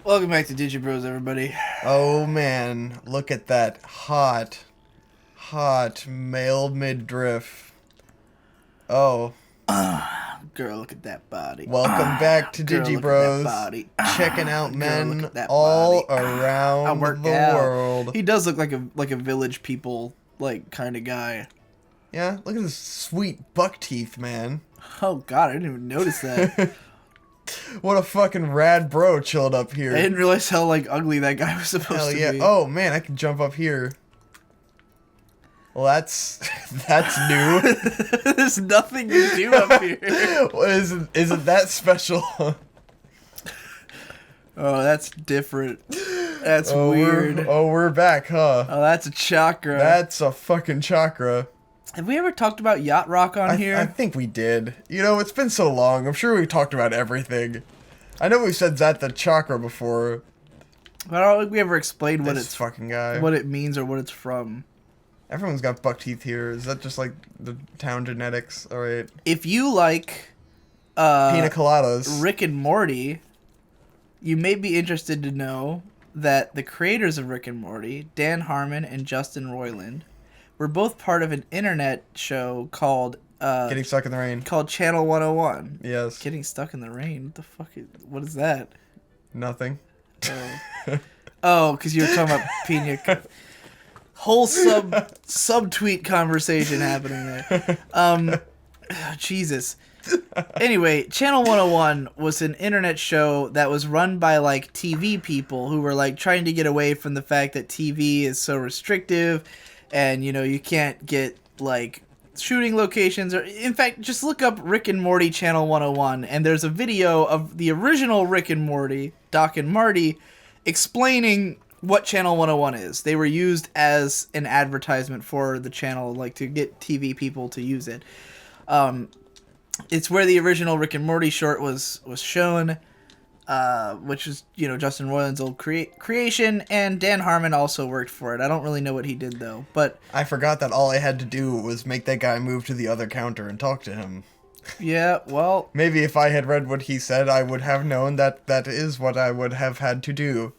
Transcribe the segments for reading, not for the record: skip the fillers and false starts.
Welcome back to Digi Bros, everybody. Oh man, look at that hot male midriff. Oh, Girl, look at that body. welcome back to Girl, Digi look Bros. At that body. Checking out Girl, men look at that all body. I around work the out. world. He does look like a village people kind of guy. Yeah, look at this sweet buck teeth, man. Oh God, I didn't even notice that. What a fucking rad bro chilled up here. I didn't realize how ugly that guy was supposed Hell to yeah. be. Oh man, I can jump up here. Well, that's new. There's nothing to do up here. What isn't that special? Oh, that's different. That's weird. We're back, huh? Oh, that's a chakra. That's a fucking chakra. Have we ever talked about Yacht Rock on here? I think we did. You know, it's been so long. I'm sure we talked about everything. I know we said that the chakra before. But I don't think we ever explained what This fucking guy. what it means or what it's from. Everyone's got buck teeth here. Is that just like the town genetics? All right. If you like Pina coladas. Rick and Morty, you may be interested to know that the creators of Rick and Morty, Dan Harmon and Justin Roiland, were both part of an internet show called Getting stuck in the rain. called Channel 101. Yes. Getting stuck in the rain. What the fuck what is that? Nothing. Oh, because you were talking about Pina. Whole subtweet conversation happening there. Jesus. Anyway, Channel 101 was an internet show that was run by TV people who were trying to get away from the fact that TV is so restrictive, and you can't get shooting locations, or in fact just look up Rick and Morty Channel 101 and there's a video of the original Rick and Morty, Doc and Marty, explaining what Channel 101 is. They were used as an advertisement for the channel, to get TV people to use it. It's where the original Rick and Morty short was shown, which is, Justin Roiland's old creation, and Dan Harmon also worked for it. I don't really know what he did, though, but... I forgot that all I had to do was make that guy move to the other counter and talk to him. Yeah, well... Maybe if I had read what he said, I would have known that that is what I would have had to do.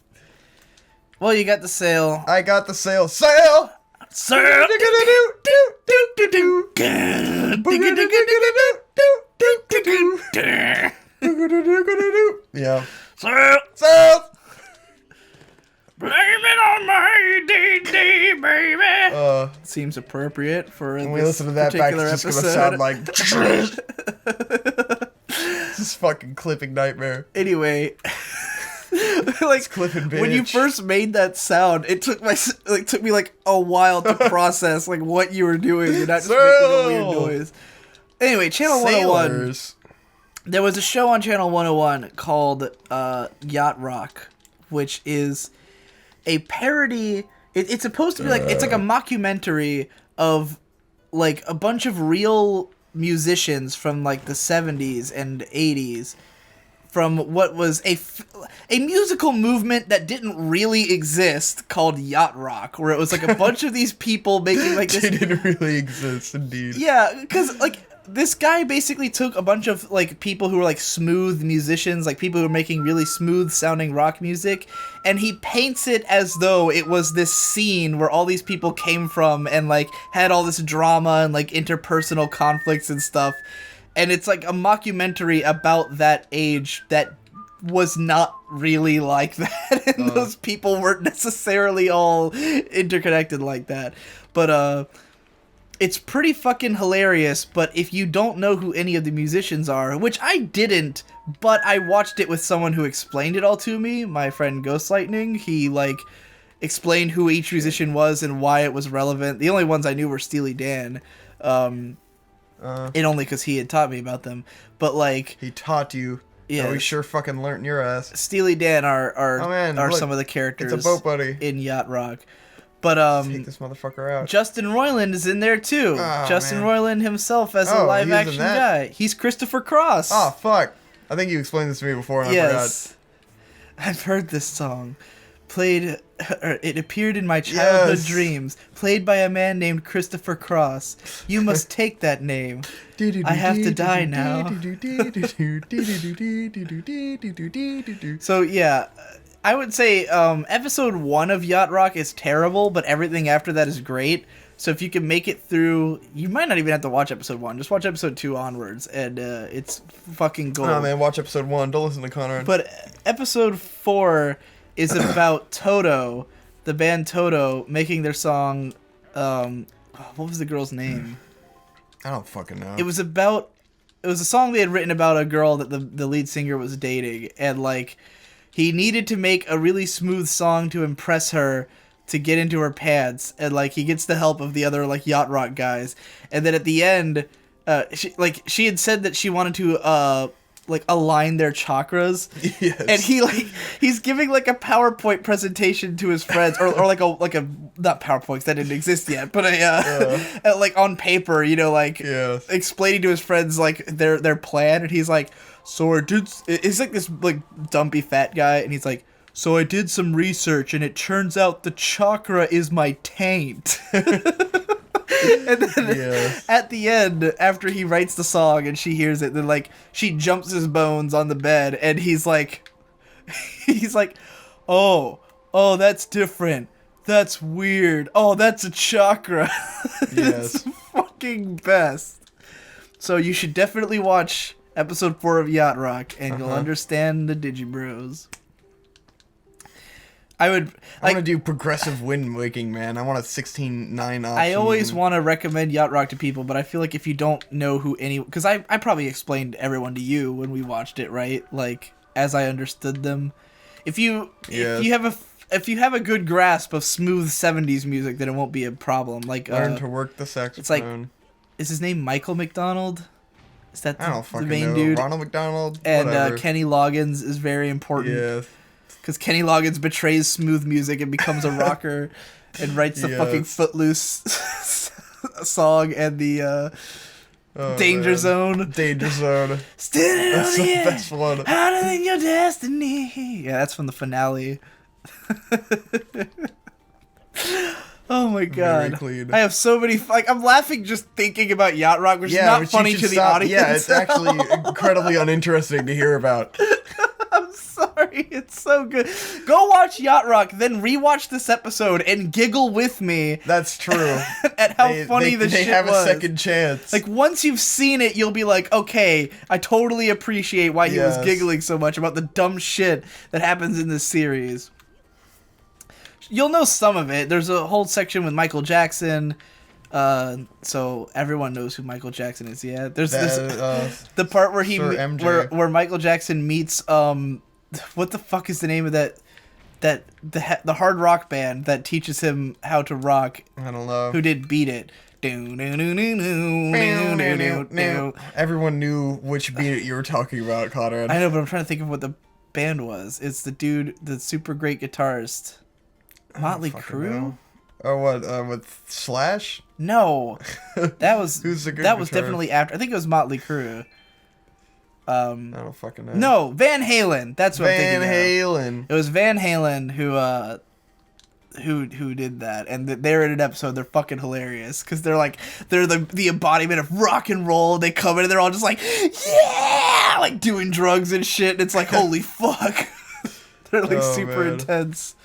Well, you got the sale. I got the sale. Sale! Sale! Yeah. Sale! Sale! Blame it on my DD, baby! Seems appropriate for When this we listen to that back, particular it's just episode. gonna sound like... This is fucking clipping nightmare. Anyway... clipping, bitch. When you first made that sound, it took me a while to process what you were doing and not just making a weird noise. Anyway, Channel 101. Sailors. There was a show on Channel 101 called Yacht Rock, which is a parody. It's supposed to be it's like a mockumentary of a bunch of real musicians from the 70s and 80s. From what was a musical movement that didn't really exist called Yacht Rock, where it was a bunch of these people making this... They didn't really exist, indeed. Yeah, because this guy basically took a bunch of people who were smooth musicians, people who were making really smooth sounding rock music, and he paints it as though it was this scene where all these people came from and had all this drama and interpersonal conflicts and stuff. And it's a mockumentary about that age that was not really like that. And those people weren't necessarily all interconnected like that. But it's pretty fucking hilarious. But if you don't know who any of the musicians are, which I didn't, but I watched it with someone who explained it all to me, my friend Ghost Lightning, he explained who each musician was and why it was relevant. The only ones I knew were Steely Dan. And only because he had taught me about them. But he taught you. Yeah, we sure fucking learnt in your ass. Steely Dan are look, some of the characters. It's a boat buddy in Yacht Rock. But take this motherfucker out. Justin Roiland is in there too. Oh, Justin man. Roiland himself as a live action guy. He's Christopher Cross. Oh fuck! I think you explained this to me before and yes. I forgot. I've heard this song. It appeared in my childhood dreams. Played by a man named Christopher Cross. You must take that name. I have to die now. So yeah, I would say episode 1 of Yacht Rock is terrible, but everything after that is great. So if you can make it through, you might not even have to watch episode 1. Just watch episode 2 onwards, and it's fucking gold. Oh man, watch episode 1. Don't listen to Conrad. But episode 4 is about Toto, the band Toto, making their song. What was the girl's name? I don't fucking know. It was a song they had written about a girl that the lead singer was dating, and like he needed to make a really smooth song to impress her to get into her pants, and like he gets the help of the other like Yacht Rock guys, and then at the end, she had said that she wanted to like align their chakras, Yes. and he's giving like a PowerPoint presentation to his friends, or like a not PowerPoint 'cause that didn't exist yet, but like on paper, you know, like Yes. explaining to his friends like their plan, and he's like, so I did. It's like this like dumpy fat guy, and he's like, so I did some research, and it turns out the chakra is my taint. And then at the end, after he writes the song and she hears it, then like she jumps his bones on the bed, and he's like, oh, that's different. That's weird. Oh, that's a chakra. Yes. It's fucking best. So you should definitely watch episode 4 of Yacht Rock, and you'll understand the Digi Bros. I want to do progressive wind waking, man. I want a 16:9 option. I always want to recommend Yacht Rock to people, but I feel like if you don't know who because I probably explained everyone to you when we watched it, right? Like as I understood them. If you have a good grasp of smooth 70s music, then it won't be a problem. Like learn to work the saxophone. It's like, is his name Michael McDonald? Is that I don't the fucking main know. dude? Ronald McDonald. And Kenny Loggins is very important. Yeah. Because Kenny Loggins betrays smooth music and becomes a rocker and writes the fucking Footloose song and the Danger Zone. Danger Zone. Standing That's on the the edge, best one. harder than your destiny. Yeah, that's from the finale. Oh my god. Very clean. I have so many I'm laughing just thinking about Yacht Rock, which is not funny to the audience. Yeah, it's actually incredibly uninteresting to hear about. I'm sorry, it's so good. Go watch Yacht Rock, then rewatch this episode and giggle with me. That's true. At how funny this shit was. They have a second chance. Like, once you've seen it, you'll be like, okay, I totally appreciate why he was giggling so much about the dumb shit that happens in this series. You'll know some of it. There's a whole section with Michael Jackson. So everyone knows who Michael Jackson is. Yeah, there's the part where where Michael Jackson meets what the fuck is the name of the hard rock band that teaches him how to rock? I don't know. Who did Beat It? Everyone knew which Beat It you were talking about, Conrad. I know, but I'm trying to think of what the band was. It's the dude, the super great guitarist, Motley Crue. Oh, what? With Slash? No, that was Who's the good that was guitarist? definitely after. I think it was Motley Crue. I don't fucking know. No, Van Halen. That's what I'm thinking Van Halen. It was Van Halen who did that, and they're in an episode. They're fucking hilarious because they're the embodiment of rock and roll. They come in and they're all just like, yeah, like doing drugs and shit. And it's like, holy fuck, they're like super intense.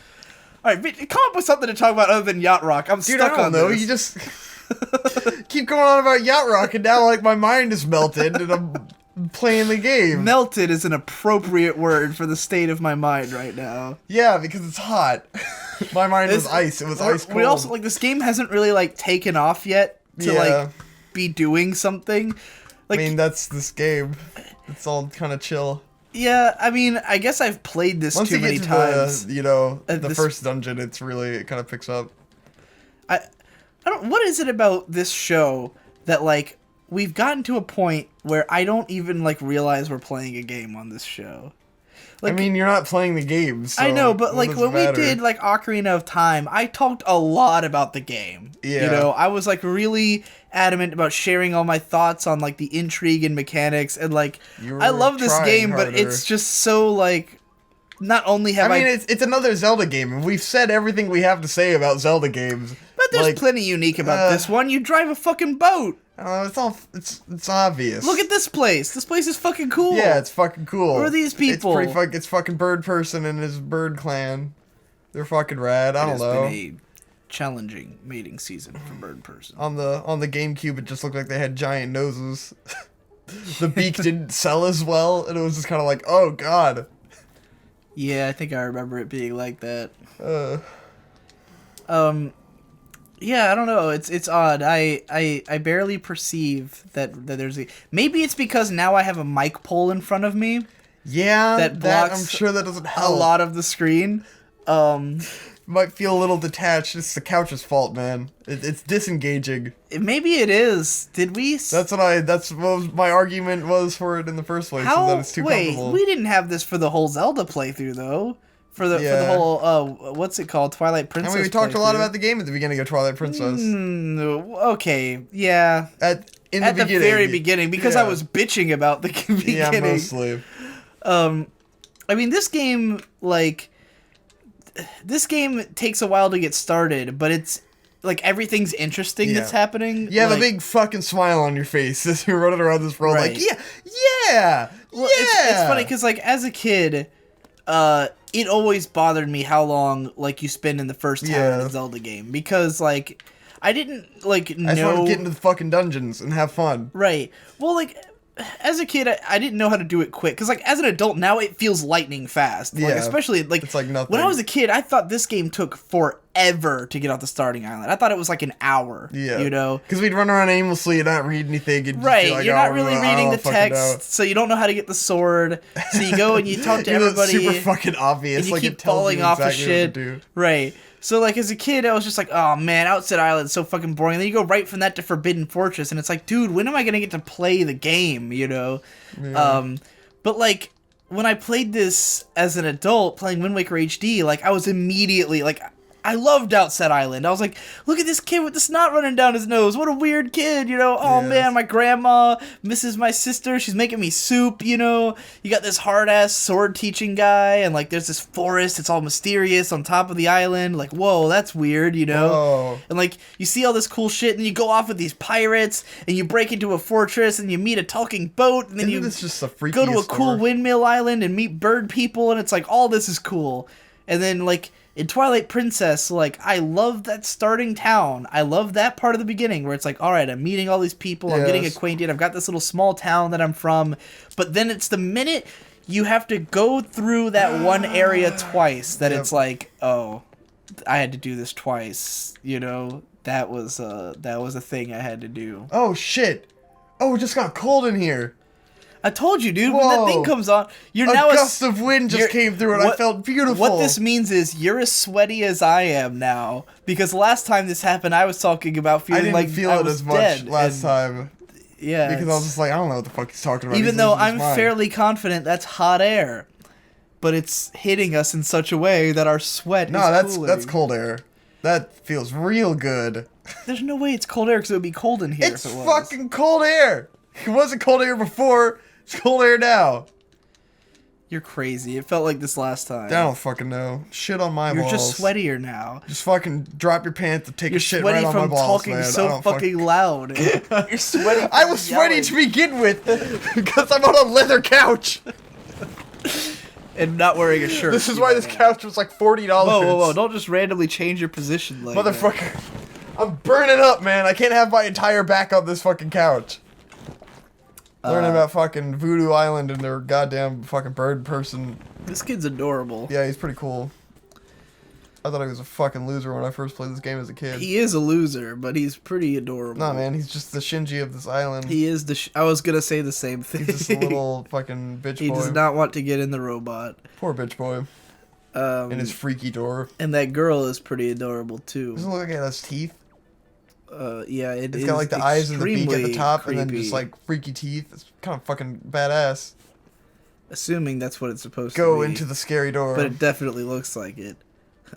All right, come up with something to talk about other than Yacht Rock. I'm stuck on this. You just keep going on about Yacht Rock, and now like my mind is melted, and I'm playing the game. Melted is an appropriate word for the state of my mind right now. Yeah, because it's hot. My mind was ice. It was ice cold. We also this game hasn't really taken off yet to be doing something. I mean, that's this game. It's all kind of chill. Yeah, I mean, I guess I've played this too many times. The first dungeon, it kind of picks up. I don't. What is it about this show that we've gotten to a point where I don't even realize we're playing a game on this show? I mean, you're not playing the game. So I know, but when we did Ocarina of Time, I talked a lot about the game. Yeah. I was really adamant about sharing all my thoughts on the intrigue and mechanics, and I love this game, but it's just so not only have it's another Zelda game, and we've said everything we have to say about Zelda games. But there's plenty unique about this one. You drive a fucking boat. It's obvious. Look at this place. This place is fucking cool. Yeah, it's fucking cool. Who are these people? It's fucking Bird Person and his bird clan. They're fucking rad. I don't know. It's been a challenging mating season for Bird Person. On the GameCube, it just looked like they had giant noses. The beak didn't sell as well, and it was just kind of like, oh god. Yeah, I think I remember it being like that. Yeah, I don't know. It's odd. I barely perceive that there's a... Maybe it's because now I have a mic pole in front of me. Yeah, that blocks I'm sure that doesn't help. A lot of the screen. Might feel a little detached. It's the couch's fault, man. It's disengaging. Maybe it is. Did we? That's what my argument was for it in the first place. How? That it's too comfortable. We didn't have this for the whole Zelda playthrough though. For the whole what's it called, Twilight Princess. I mean, we talked a lot about the game at the beginning of Twilight Princess. Okay, yeah. At the very beginning, because I was bitching about the beginning. Yeah, mostly. I mean, this game takes a while to get started, but it's like everything's interesting that's happening. You have a big fucking smile on your face as you're running around this world, right. like yeah. Well, it's funny because like as a kid, it always bothered me how long like you spend in the first town in a Zelda game, because like I didn't like know. I just wanted to get into the fucking dungeons and have fun. Right. Well, like as a kid, I didn't know how to do it quick, because like as an adult now it feels lightning fast. Like, especially like it's like nothing. When I was a kid, I thought this game took forever to get off the starting island. I thought it was like an hour. Yeah, you know, because we'd run around aimlessly and not read anything. And right, just be like, you're not really reading the text, so you don't know how to get the sword. So you go and you talk to everybody. It's super fucking obvious. And you like keep it tells falling you off exactly of shit. What to do. Right. So, like, as a kid, I was just like, oh, man, Outset Island's so fucking boring. And then you go right from that to Forbidden Fortress, and it's like, dude, when am I going to get to play the game, you know? Yeah. But, like, when I played this as an adult, playing Wind Waker HD, like, I was immediately, like... I loved Outset Island. I was like, look at this kid with the snot running down his nose. What a weird kid, you know? Oh, man, my grandma misses my sister. She's making me soup, you know? You got this hard-ass sword-teaching guy, and, like, there's this forest. It's all mysterious on top of the island. Like, whoa, that's weird, you know? Whoa. And, like, you see all this cool shit, and you go off with these pirates, and you break into a fortress, and you meet a talking boat, and then you just the go to a cool windmill island and meet bird people, and it's like, all this is cool. And then, like... in Twilight Princess, like, I love that starting town. I love that part of the beginning where it's like, all right, I'm meeting all these people. I'm getting acquainted. I've got this little small town that I'm from. But then it's the minute you have to go through that one area twice that it's like, oh, I had to do this twice. You know, that was a thing I had to do. Oh, shit. Oh, it just got cold in here. I told you, dude. When that thing comes on, you're now a gust of wind just came through, and I felt beautiful. What this means is you're as sweaty as I am now, because last time this happened, I was talking about feeling like I was dead. I didn't feel it as much last time. Yeah, because I was just like, I don't know what the fuck he's talking about. Even though I'm fairly confident that's hot air, but it's hitting us in such a way that our sweat is cooling. That's cold air. That feels real good. There's no way it's cold air, because it would be cold in here. It's fucking cold air. It wasn't cold air before. It's cold air now. You're crazy. It felt like this last time. I don't fucking know. Shit on my balls. You're just sweatier now. Just fucking drop your pants and take a shit right on my balls, man. You're sweaty from talking so fucking loud. You're sweaty. I was sweaty to begin with because I'm on a leather couch. And not wearing a shirt. This is why this couch was like $40. Whoa. Don't just randomly change your position like motherfucker. That. I'm burning up, man. I can't have my entire back on this fucking couch. Learning about fucking Voodoo Island and their goddamn fucking bird person. This kid's adorable. Yeah, he's pretty cool. I thought he was a fucking loser when I first played this game as a kid. He is a loser, but he's pretty adorable. Nah, man, he's just the Shinji of this island. He is the... I was gonna say the same thing. He's just a little fucking bitch boy. He does not want to get in the robot. Poor bitch boy. In his freaky door. And that girl is pretty adorable, too. Doesn't look like it has teeth. Yeah, it's got like the eyes and the beak at the top, creepy. and then just like freaky teeth. It's kind of fucking badass. Assuming that's what it's supposed to be. Go into the scary door. But it definitely looks like it.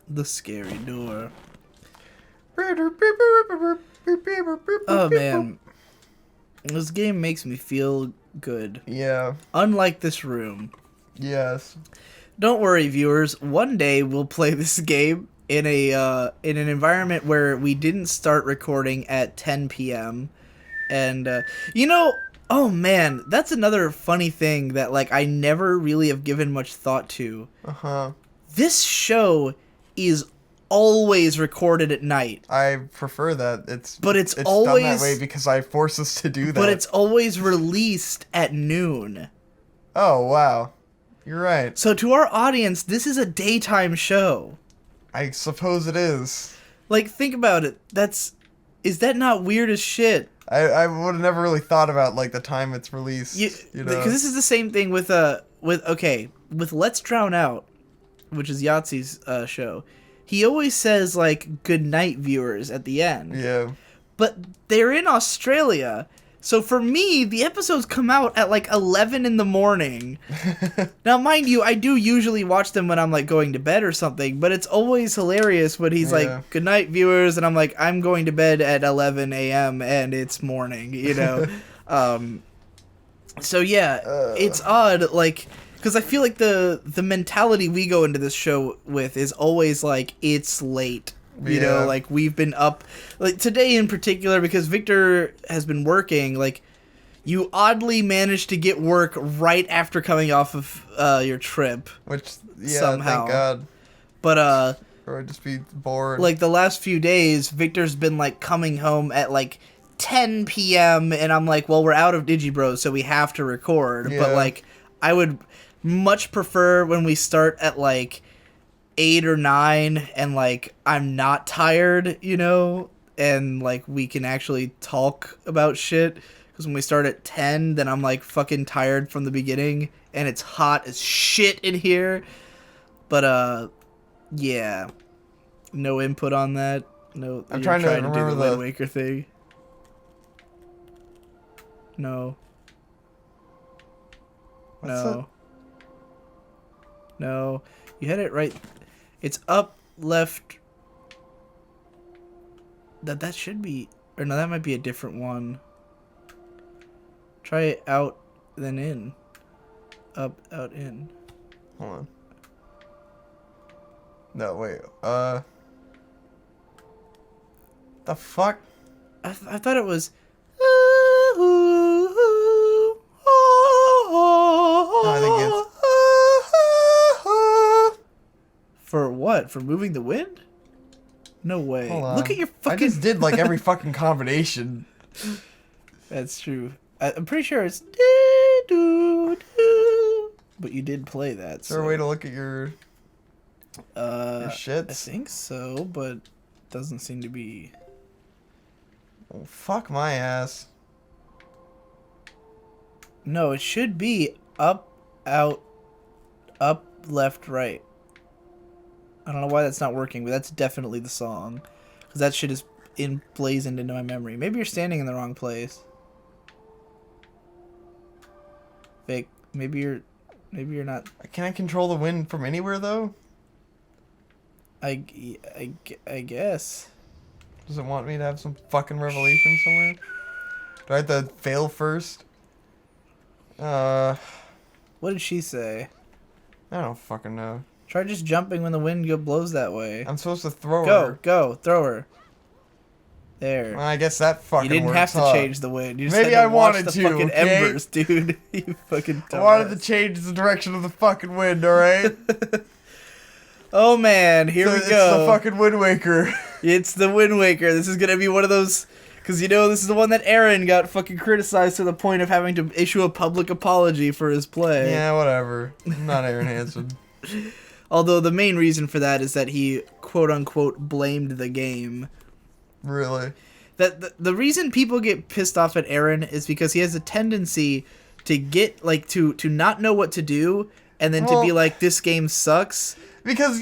The scary door. Oh man, this game makes me feel good. Yeah. Unlike this room. Yes. Don't worry, viewers. One day we'll play this game in an environment where we didn't start recording at 10 p.m. And oh man, that's another funny thing that like I never really have given much thought to. This show is always recorded at night. I prefer that. It's always done that way because I force us to do that. But it's always released at noon. Oh wow, you're right. So to our audience, this is a daytime show. I suppose it is. Like, think about it. Is that not weird as shit? I would have never really thought about like the time it's released. You know, because this is the same thing with Let's Drown Out, which is Yahtzee's show. He always says like "good night, viewers" at the end. Yeah. But they're in Australia, so for me, the episodes come out at like 11 in the morning. Now, mind you, I do usually watch them when I'm like going to bed or something, but it's always hilarious when he's like, "Good night, viewers," and I'm like, I'm going to bed at 11 a.m. and it's morning, you know? So yeah, it's odd, like, because I feel like the mentality we go into this show with is always like, it's late. You know, like, we've been up, like, today in particular, because Victor has been working, like, you oddly managed to get work right after coming off of your trip. Which, somehow. thank God. But, or I'd just be bored. like, the last few days, Victor's been, like, coming home at, like, 10 p.m., and I'm like, well, we're out of Digi Bros, so we have to record. Yeah. But, like, I would much prefer when we start at, like, 8 or 9 and like I'm not tired, you know, and like we can actually talk about shit, because when we start at 10 then I'm like fucking tired from the beginning and it's hot as shit in here. But yeah, no input on that. No, I'm trying to remember do the Wind Waker thing. No. No, you had it right. It's up, left. That should be, or no, that might be a different one. Try it out, then in. Up, out, in. Hold on. No, wait. The fuck? I thought it was. No, I think it's. For what? For moving the wind? No way. Look at your fucking... I just did like every fucking combination. That's true. I'm pretty sure it's... But you did play that. Is there a way to look at your shits? I think so, but doesn't seem to be... Oh, fuck my ass. No, it should be up, out, up, left, right. I don't know why that's not working, but that's definitely the song. Because that shit is emblazoned into my memory. Maybe you're standing in the wrong place. Fake. Maybe you're not... Can I control the wind from anywhere, though? I guess. Does it want me to have some fucking revelation somewhere? Do I have to fail first? What did she say? I don't fucking know. Try just jumping when the wind blows that way. I'm supposed to throw her. Go, throw her. There. Well, I guess that fucking You didn't works, have to change the wind. You just Maybe had to I wanted watch the to, fucking okay? embers, dude. You fucking dumbass. I wanted to change the direction of the fucking wind, alright? Oh man, here we go. It's the fucking Wind Waker. It's the Wind Waker. This is gonna be one of those... Because, you know, this is the one that Aaron got fucking criticized to the point of having to issue a public apology for his play. Yeah, whatever. I'm not Aaron Hansen. Although the main reason for that is that he, quote-unquote, blamed the game. Really? The reason people get pissed off at Aaron is because he has a tendency to get, like, to not know what to do, and then to be like, this game sucks. Because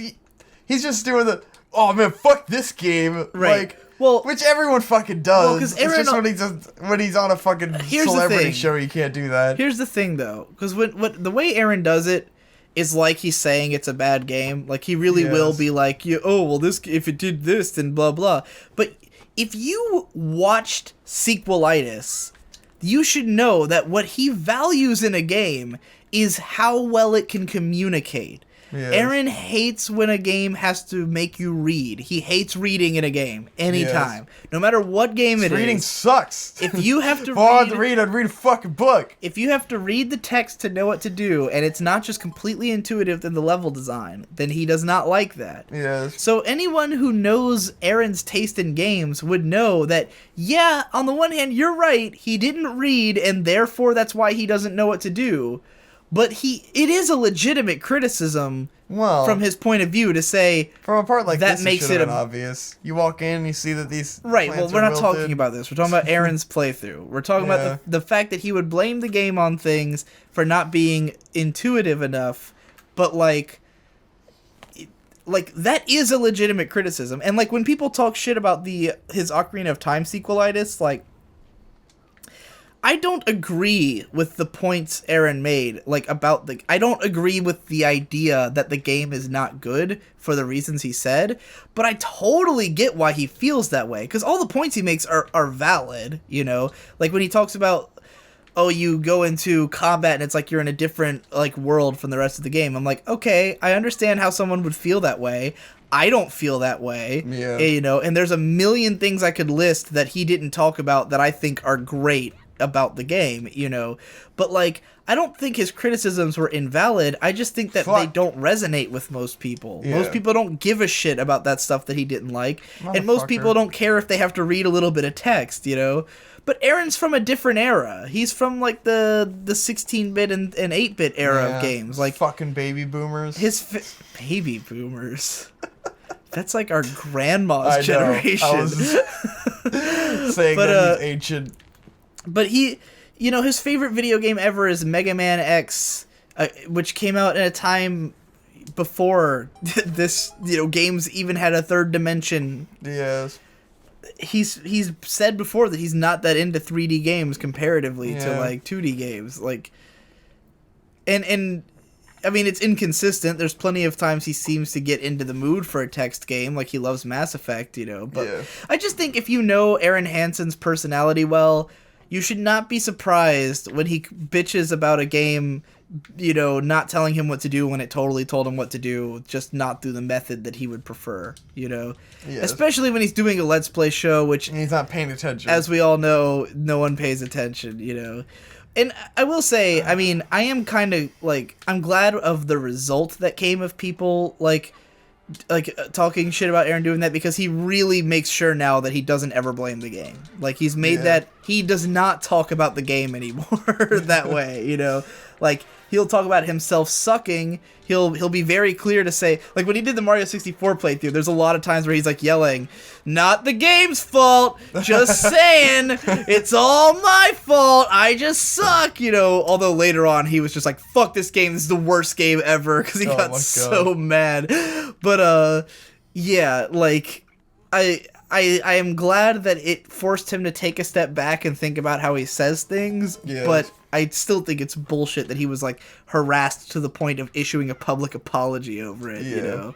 he's just doing the, oh man, fuck this game. Right. Like, well, which everyone fucking does. Well, 'cause Aaron, it's just when he's on a fucking celebrity show, you can't do that. Here's the thing, though. Because the way Aaron does it is like he's saying it's a bad game. Like, he really will be like, oh, well, if it did this, then blah, blah. But if you watched Sequelitis, you should know that what he values in a game is how well it can communicate. Yes. Aaron hates when a game has to make you read. He hates reading in a game anytime. Yes. No matter what game it reading is. Sucks. If you have to if I had to read, I'd read a fucking book. If you have to read the text to know what to do, and it's not just completely intuitive in the level design, then he does not like that. Yes. So anyone who knows Aaron's taste in games would know that, yeah, on the one hand, you're right, he didn't read, and therefore that's why he doesn't know what to do. But it is a legitimate criticism from his point of view to say from a part like that this, makes it obvious. You walk in, you see that these right. Well, we're not wilted. talking about this. We're talking about Aaron's playthrough. We're talking about the fact that he would blame the game on things for not being intuitive enough. But like that is a legitimate criticism. And like when people talk shit about his Ocarina of Time sequelitis, like, I don't agree with the points Aaron made, like, about I don't agree with the idea that the game is not good for the reasons he said, but I totally get why he feels that way, because all the points he makes are valid, you know? Like, when he talks about, oh, you go into combat and it's like you're in a different, like, world from the rest of the game, I'm like, okay, I understand how someone would feel that way. I don't feel that way, you know? And there's a million things I could list that he didn't talk about that I think are great about the game, you know, but like I don't think his criticisms were invalid. I just think that they don't resonate with most people. Most people don't give a shit about that stuff that he didn't like, and most people don't care if they have to read a little bit of text, you know. But Aaron's from a different era. He's from like the 16-bit and 8-bit era of games, like fucking baby boomers. Baby boomers. That's like our grandma's generation. I was saying that he's ancient. But he, you know, his favorite video game ever is Mega Man X, which came out in a time before this, you know, games even had a third dimension. Yes. He's said before that he's not that into 3D games comparatively to like 2D games, like, and I mean, it's inconsistent. There's plenty of times he seems to get into the mood for a text game, like he loves Mass Effect, you know. But I just think if you know Aaron Hansen's personality well, you should not be surprised when he bitches about a game, you know, not telling him what to do when it totally told him what to do, just not through the method that he would prefer, you know? Yes. Especially when he's doing a Let's Play show, which... And he's not paying attention. As we all know, no one pays attention, you know? And I will say, I mean, I am kind of, like, I'm glad of the result that came of people, like talking shit about Aaron doing that, because he really makes sure now that he doesn't ever blame the game. Like, he's made that he does not talk about the game anymore that way, you know? Like, he'll talk about himself sucking. He'll be very clear to say, like, when he did the Mario 64 playthrough, there's a lot of times where he's like yelling, "Not the game's fault, just saying, it's all my fault, I just suck," you know? Although later on he was just like, "Fuck this game, this is the worst game ever," because he got so mad. But yeah, like, I am glad that it forced him to take a step back and think about how he says things, but I still think it's bullshit that he was, like, harassed to the point of issuing a public apology over it, you know?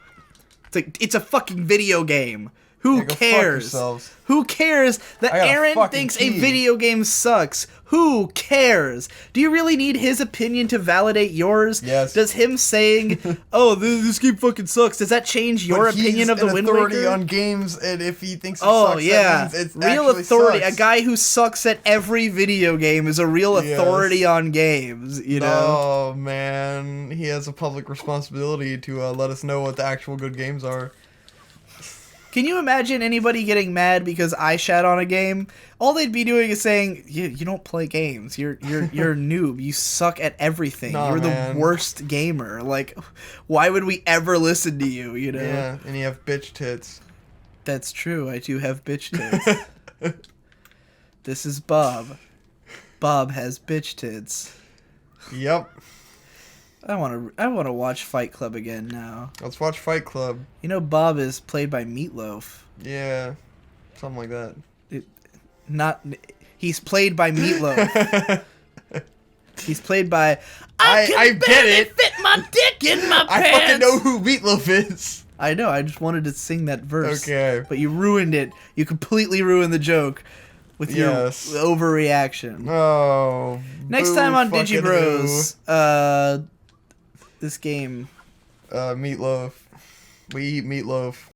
It's like, it's a fucking video game. Who cares? Who cares that Aaron thinks a video game sucks? Who cares? Do you really need his opinion to validate yours? Yes. Does him saying, "Oh, this game fucking sucks," does that change your opinion of the Wind Waker? He's an authority on games, and if he thinks it sucks, that means it real authority. Sucks. A guy who sucks at every video game is a real authority on games, you know? Oh, man. He has a public responsibility to let us know what the actual good games are. Can you imagine anybody getting mad because I shat on a game? All they'd be doing is saying, you don't play games. You're a noob. You suck at everything. You're the worst gamer. Like, why would we ever listen to you, you know? Yeah, and you have bitch tits. That's true. I do have bitch tits. This is Bob. Bob has bitch tits. Yep. I want to watch Fight Club again now. Let's watch Fight Club. You know, Bob is played by Meatloaf. Yeah, something like that. He's played by Meatloaf. He's played by. I get it. Fit my dick in my pants. I fucking know who Meatloaf is. I know. I just wanted to sing that verse. Okay. But you ruined it. You completely ruined the joke with your overreaction. Oh. Next time on Digi Bros, this game Meatloaf. We eat meatloaf.